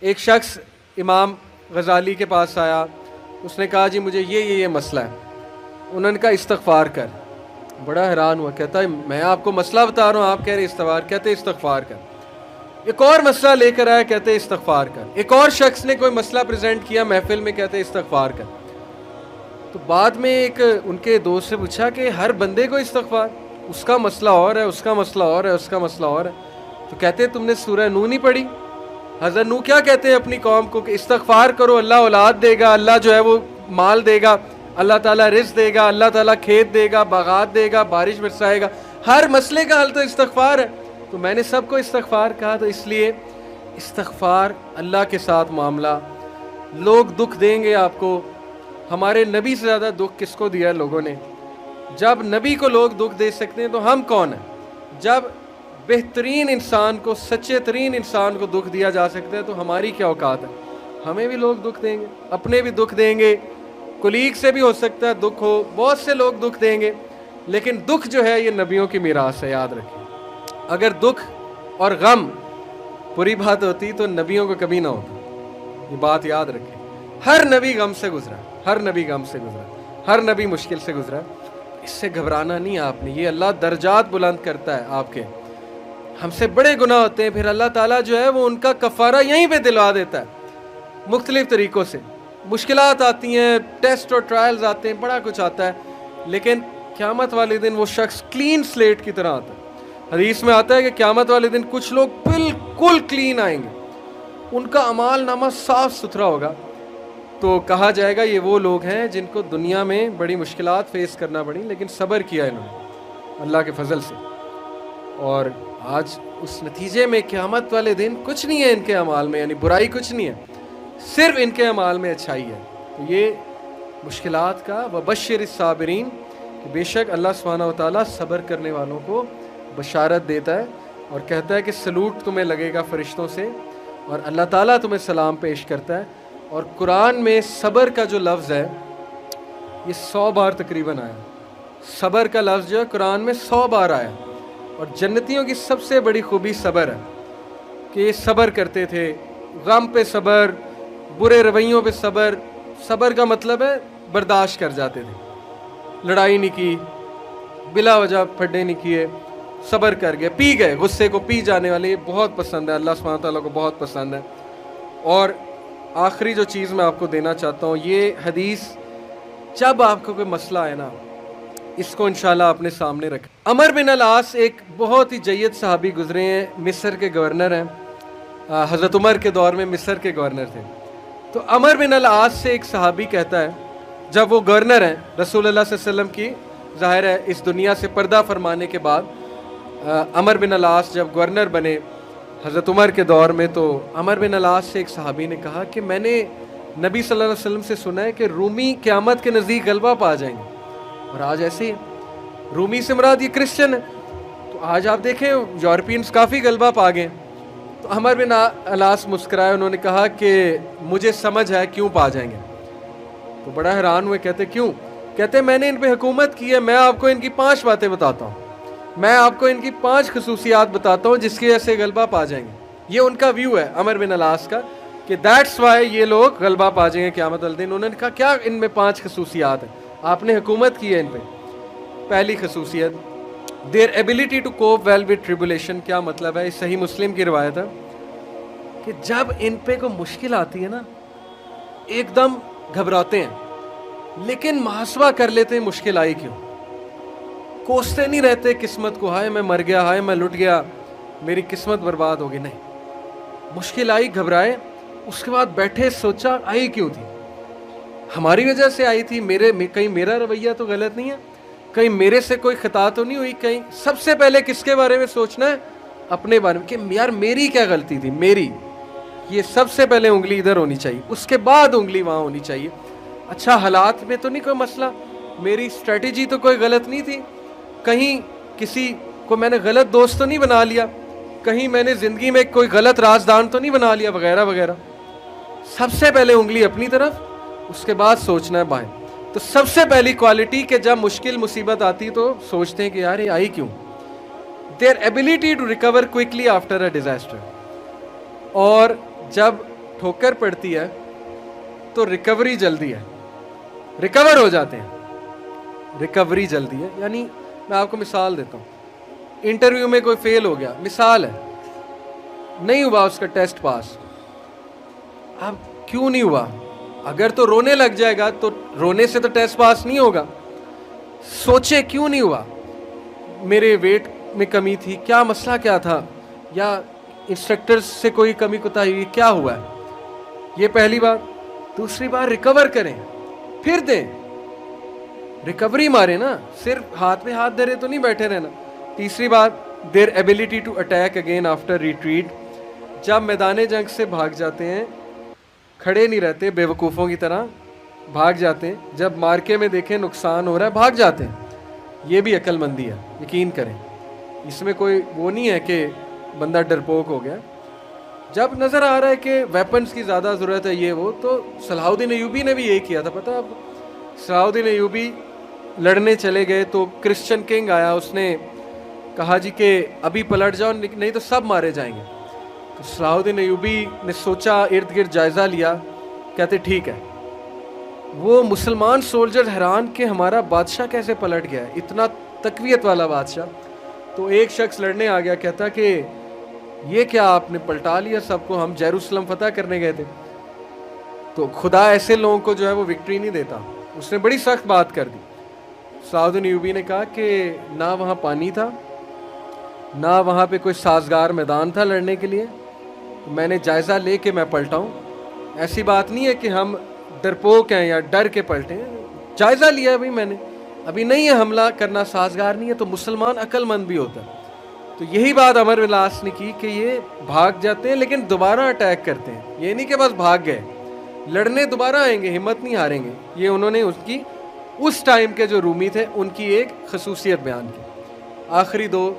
ایک شخص امام غزالی کے پاس آیا، اس نے کہا جی مجھے یہ مسئلہ ہے. انہوں نے کہا استغفار کر. بڑا حیران ہوا، کہتا ہے میں آپ کو مسئلہ بتا رہا ہوں، آپ کہہ رہے استغفار. کہتے استغفار کر. ایک اور مسئلہ لے کر آیا، کہتے استغفار کر. ایک اور شخص نے کوئی مسئلہ پریزنٹ کیا محفل میں، کہتے استغفار کر. تو بعد میں ایک ان کے دوست سے پوچھا کہ ہر بندے کو استغفار، اس کا مسئلہ اور ہے، اس کا مسئلہ اور ہے، اس کا مسئلہ اور ہے. تو کہتے تم نے سورہ نوح نہیں پڑھی؟ حضرت نوح کیا کہتے ہیں اپنی قوم کو کہ استغفار کرو، اللہ اولاد دے گا، اللہ جو ہے وہ مال دے گا، اللہ تعالیٰ رزق دے گا، اللہ تعالیٰ کھیت دے گا، باغات دے گا، بارش برسائے گا. ہر مسئلے کا حل تو استغفار ہے. تو میں نے سب کو استغفار کہا. تو اس لیے استغفار اللہ کے ساتھ معاملہ. لوگ دکھ دیں گے آپ کو. ہمارے نبی سے زیادہ دکھ کس کو دیا ہے لوگوں نے؟ جب نبی کو لوگ دکھ دے سکتے ہیں تو ہم کون ہیں؟ جب بہترین انسان کو، سچے ترین انسان کو دکھ دیا جا سکتا ہے تو ہماری کیا اوقات ہے؟ ہمیں بھی لوگ دکھ دیں گے، اپنے بھی دکھ دیں گے، کولیگ سے بھی ہو سکتا ہے دکھ ہو، بہت سے لوگ دکھ دیں گے. لیکن دکھ جو ہے یہ نبیوں کی میراث ہے، یاد رکھیں. اگر دکھ اور غم بری بات ہوتی تو نبیوں کو کبھی نہ ہوتا. یہ بات یاد رکھیں. ہر نبی غم سے گزرا، ہر نبی غم سے گزرا، ہر نبی مشکل سے گزرا. اس سے گھبرانا نہیں آپ نے. یہ اللہ درجات بلند کرتا ہے آپ کے. ہم سے بڑے گناہ ہوتے ہیں، پھر اللہ تعالیٰ جو ہے وہ ان کا کفارہ یہیں پہ دلوا دیتا ہے مختلف طریقوں سے. مشکلات آتی ہیں، ٹیسٹ اور ٹرائلز آتے ہیں، بڑا کچھ آتا ہے، لیکن قیامت والے دن وہ شخص کلین سلیٹ کی طرح آتا ہے. حدیث میں آتا ہے کہ قیامت والے دن کچھ لوگ بالکل کلین آئیں گے، ان کا اعمال نامہ صاف ستھرا ہوگا. تو کہا جائے گا یہ وہ لوگ ہیں جن کو دنیا میں بڑی مشکلات فیس کرنا پڑی لیکن صبر کیا انہوں نے اللہ کے فضل سے. اور آج اس نتیجے میں قیامت والے دن کچھ نہیں ہے ان کے اعمال میں، یعنی برائی کچھ نہیں ہے، صرف ان کے اعمال میں اچھائی ہے. تو یہ مشکلات کا وبشر الصابرین، کہ بے شک اللہ سبحانہ و تعالیٰ صبر کرنے والوں کو بشارت دیتا ہے اور کہتا ہے کہ سلوٹ تمہیں لگے گا فرشتوں سے اور اللہ تعالیٰ تمہیں سلام پیش کرتا ہے. اور قرآن میں صبر کا جو لفظ ہے یہ 100 بار تقریباً آیا. صبر کا لفظ جو ہے قرآن میں 100 بار آیا. اور جنتیوں کی سب سے بڑی خوبی صبر ہے کہ یہ صبر کرتے تھے. غم پہ صبر، برے رویوں پہ صبر. صبر کا مطلب ہے برداشت کر جاتے تھے، لڑائی نہیں کی، بلا وجہ پھڈے نہیں کیے، صبر کر گئے، پی گئے، غصے کو پی جانے والے. یہ بہت پسند ہے، اللہ سبحانہ تعالیٰ کو بہت پسند ہے. اور آخری جو چیز میں آپ کو دینا چاہتا ہوں، یہ حدیث جب آپ کو کوئی مسئلہ آئے نا اس کو انشاءاللہ اپنے سامنے رکھیں. عمر بن العاص ایک بہت ہی جید صحابی گزرے ہیں، مصر کے گورنر ہیں. حضرت عمر کے دور میں مصر کے گورنر تھے. تو عمر بن العاص سے ایک صحابی کہتا ہے، جب وہ گورنر ہیں رسول اللہ صلی اللہ علیہ وسلم کی ظاہر ہے اس دنیا سے پردہ فرمانے کے بعد، عمر بن العاص جب گورنر بنے حضرت عمر کے دور میں، تو عمر بن العاص سے ایک صحابی نے کہا کہ میں نے نبی صلی اللہ علیہ وسلم سے سنا ہے کہ رومی قیامت کے نزدیک غلبہ پا جائیں گے. اور آج ایسے ہی رومی سے مراد یہ کرسچن ہے. تو آج آپ دیکھیں یورپینز کافی غلبہ پا گئے. تو عمر بن العاص مسکرائے، انہوں نے کہا کہ مجھے سمجھ ہے کیوں پا جائیں گے. تو بڑا حیران ہوئے، کہتے کیوں؟ کہتے میں نے ان پہ حکومت کی ہے، میں آپ کو ان کی 5 باتیں بتاتا ہوں، میں آپ کو ان کی 5 خصوصیات بتاتا ہوں جس کی وجہ سے غلبہ پا جائیں گے. یہ ان کا ویو ہے عمر بن العاص کا کہ دیٹس وائی یہ لوگ غلبہ پا جائیں گے قیامت والے دن. انہوں نے کہا کیا ان میں 5 خصوصیات ہیں؟ آپ نے حکومت کی ہے ان پہ. پہلی خصوصیت their ability to cope well with tribulation. کیا مطلب ہے؟ صحیح مسلم کی روایت ہے کہ جب ان پہ کوئی مشکل آتی ہے نا ایک دم گھبراتے ہیں لیکن محاسبہ کر لیتے ہیں مشکل آئی کیوں. کوستے نہیں رہتے قسمت کو، ہائے میں مر گیا، ہائے میں لٹ گیا، میری قسمت برباد ہوگی. نہیں، مشکل آئی، گھبرائے، اس کے بعد بیٹھے سوچا آئی کیوں تھی؟ ہماری وجہ سے آئی تھی، کہیں میرا رویہ تو غلط نہیں ہے، کہیں میرے سے کوئی خطا تو نہیں ہوئی. کہیں سب سے پہلے کس کے بارے میں سوچنا ہے؟ اپنے بارے میں، کہ یار میری کیا غلطی تھی، میری. یہ سب سے پہلے انگلی ادھر ہونی چاہیے، اس کے بعد انگلی وہاں ہونی چاہیے. اچھا حالات میں تو نہیں کوئی مسئلہ، میری اسٹریٹجی تو کوئی غلط نہیں تھی، کہیں کسی کو میں نے غلط دوست تو نہیں بنا لیا، کہیں میں نے زندگی میں کوئی غلط رازدان تو نہیں بنا لیا، وغیرہ وغیرہ. سب سے پہلے انگلی اپنی طرف، اس کے بعد سوچنا ہے بائیں. تو سب سے پہلی کوالٹی کہ جب مشکل مصیبت آتی تو سوچتے ہیں کہ یار یہ آئی کیوں. their ability to recover quickly after a disaster. اور جب ٹھوکر پڑتی ہے تو ریکوری جلدی ہے, ریکور ہو جاتے ہیں, ریکوری جلدی ہے. یعنی میں آپ کو مثال دیتا ہوں, انٹرویو میں کوئی فیل ہو گیا, مثال ہے, نہیں ہوا اس کا ٹیسٹ پاس. اب کیوں نہیں ہوا؟ اگر تو رونے لگ جائے گا تو رونے سے تو ٹیسٹ پاس نہیں ہوگا. سوچے کیوں نہیں ہوا, میرے ویٹ میں کمی تھی, کیا مسئلہ کیا تھا, یا انسٹرکٹر سے کوئی کمی کوتاہی ہوئی, کیا ہوا ہے. یہ پہلی بات. دوسری بات, ریکور کریں پھر دیں, ریکوری مارے نا, صرف ہاتھ میں ہاتھ دھرے تو نہیں بیٹھے رہنا. تیسری بات, their ability to attack again after retreat. جب میدان جنگ سے بھاگ جاتے ہیں, کھڑے نہیں رہتے بے وقوفوں کی طرح, بھاگ جاتے ہیں. جب مارکے میں دیکھیں نقصان ہو رہا ہے, بھاگ جاتے ہیں. یہ بھی عقل مندی ہے, یقین کریں. اس میں کوئی وہ نہیں ہے کہ بندہ ڈرپوک ہو گیا. جب نظر آ رہا ہے کہ ویپنز کی زیادہ ضرورت ہے یہ وہ, تو صلاح الدین ایوبی نے بھی یہی کیا تھا. پتہ ہے آپ, صلاح الدین ایوبی لڑنے چلے گئے تو کرسچن کنگ آیا, اس نے کہا جی کہ ابھی پلٹ جاؤ نہیں تو سب مارے جائیں گے. تو صلاح الدین ایوبی نے سوچا, ارد گرد جائزہ لیا, کہتے ٹھیک ہے. وہ مسلمان سولجر حیران کہ ہمارا بادشاہ کیسے پلٹ گیا ہے, اتنا تقویت والا بادشاہ. تو ایک شخص لڑنے آ گیا, کہتا کہ یہ کیا آپ نے پلٹا لیا سب کو, ہم یروشلم فتح کرنے گئے تھے. تو خدا ایسے لوگوں کو جو ہے وہ وکٹری نہیں دیتا. اس نے بڑی سخت بات کر دی. صلاح الدین ایوبی نے کہا کہ نہ وہاں پانی تھا, نہ وہاں پہ کوئی سازگار میدان تھا لڑنے کے لیے, میں نے جائزہ لے کے میں پلٹا ہوں. ایسی بات نہیں ہے کہ ہم ڈرپوک ہیں یا ڈر کے پلٹے ہیں, جائزہ لیا بھائی میں نے, ابھی نہیں ہے حملہ کرنا سازگار نہیں ہے. تو مسلمان عقل مند بھی ہوتا ہے. تو یہی بات عمر بن العاص نے کی کہ یہ بھاگ جاتے ہیں لیکن دوبارہ اٹیک کرتے ہیں. یہ نہیں کہ بس بھاگ گئے, لڑنے دوبارہ آئیں گے, ہمت نہیں ہاریں گے. یہ انہوں نے اس کی اس ٹائم کے جو رومی تھے ان کی ایک خصوصیت بیان کی. آخری دو,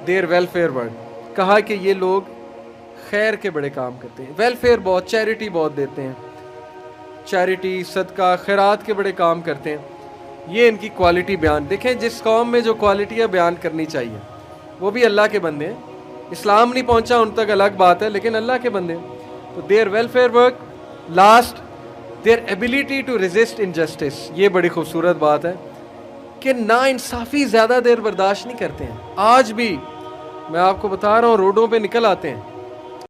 دیر ویلفیئر ورک. کہا کہ یہ لوگ خیر کے بڑے کام کرتے ہیں, ویلفیئر بہت, چیریٹی بہت دیتے ہیں, چیریٹی صدقہ خیرات کے بڑے کام کرتے ہیں. یہ ان کی کوالٹی بیان. دیکھیں جس قوم میں جو کوالٹیاں بیان کرنی چاہیے, وہ بھی اللہ کے بندے ہیں. اسلام نہیں پہنچا ان تک الگ بات ہے, لیکن اللہ کے بندے ہیں. تو their welfare work. Last, their ability to resist injustice. یہ بڑی خوبصورت بات ہے کہ نا انصافی زیادہ دیر برداشت نہیں کرتے ہیں. آج بھی میں آپ کو بتا رہا ہوں, روڈوں پہ نکل آتے ہیں,